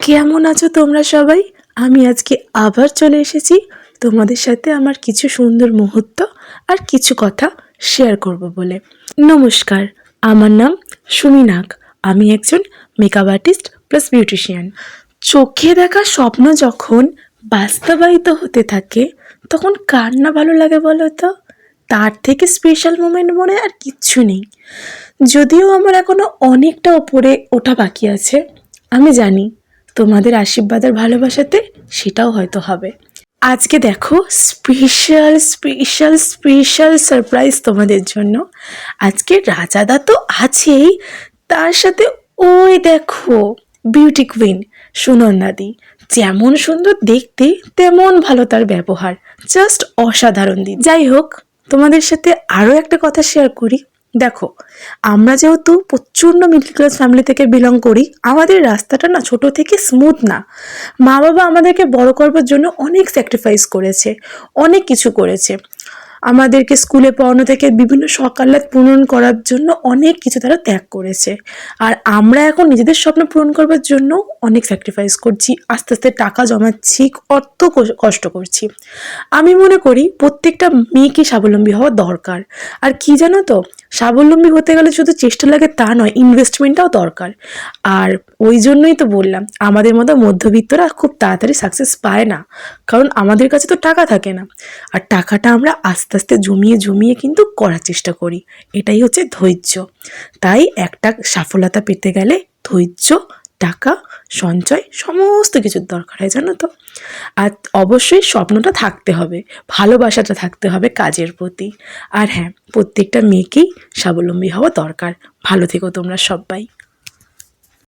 কেমন আছো তোমরা সবাই? আমি আজকে আবার চলে এসেছি তোমাদের সাথে আমার কিছু সুন্দর মুহূর্ত আর কিছু কথা শেয়ার করব বলে। নমস্কার, আমার নাম সুমি নাগ। আমি একজন মেকআপ আর্টিস্ট প্লাস বিউটিশিয়ান। চোখে দেখা স্বপ্ন যখন বাস্তবায়িত হতে থাকে তখন কার না ভালো লাগে বলো তো? তার থেকে স্পেশাল মোমেন্ট মনে আর কিচ্ছু নেই। যদিও আমার এখনো অনেকটা ওপরে ওঠা বাকি আছে, আমি জানি তোমাদের আশীর্বাদ আর ভালোবাসাতে সেটাও হয়তো হবে। আজকে দেখো স্পেশাল স্পেশাল স্পেশাল সারপ্রাইজ তোমাদের জন্য। আজকে রাজাদা তো আছেই, তার সাথে ওই দেখো বিউটি কুইন সুনন্দাদি। যেমন সুন্দর দেখতে তেমন ভালো তার ব্যবহার, জাস্ট অসাধারণ দিন। যাই হোক, তোমাদের সাথে আরও একটা কথা শেয়ার করি। দেখো, আমরা যেহেতু প্রচণ্ড মিডল ক্লাস ফ্যামিলি থেকে বিলং করি, আমাদের রাস্তাটা না ছোট থেকে স্মুথ না। মা বাবা আমাদেরকে বড় করবার জন্য অনেক স্যাক্রিফাইস করেছে, অনেক কিছু করেছে। আমাদেরকে স্কুলে পড়ানো থেকে বিভিন্ন সকালাত পূরণ করার জন্য অনেক কিছু তারা ত্যাগ করেছে। আর আমরা এখন নিজেদের স্বপ্ন পূরণ করবার জন্য অনেক স্যাক্রিফাইস করছি, আস্তে আস্তে টাকা জমাচ্ছি, অর্থ কষ্ট করছি। আমি মনে করি প্রত্যেকটা মেয়েকে স্বাবলম্বী হওয়া দরকার। আর কি জানো তো, স্বাবলম্বী হতে গেলে শুধু চেষ্টা লাগে তা নয়, ইনভেস্টমেন্টটাও দরকার। আর ওই জন্যই তো বললাম, আমাদের মতো মধ্যবিত্তরা খুব তাড়াতাড়ি সাকসেস পায় না, কারণ আমাদের কাছে তো টাকা থাকে না। আর টাকাটা আমরা আস্তে আস্তে জমিয়ে জমিয়ে কিন্তু করার চেষ্টা করি। এটাই হচ্ছে ধৈর্য। তাই একটা সফলতা পেতে গেলে ধৈর্য, টাকা, সঞ্চয় সমস্ত কিছুর দরকার হয়, জানো তো। আর অবশ্যই স্বপ্নটা থাকতে হবে, ভালোবাসাটা থাকতে হবে কাজের প্রতি। আর হ্যাঁ, প্রত্যেকটা মেয়েকেই স্বাবলম্বী হওয়া দরকার। ভালো থেকো তোমরা সবাই।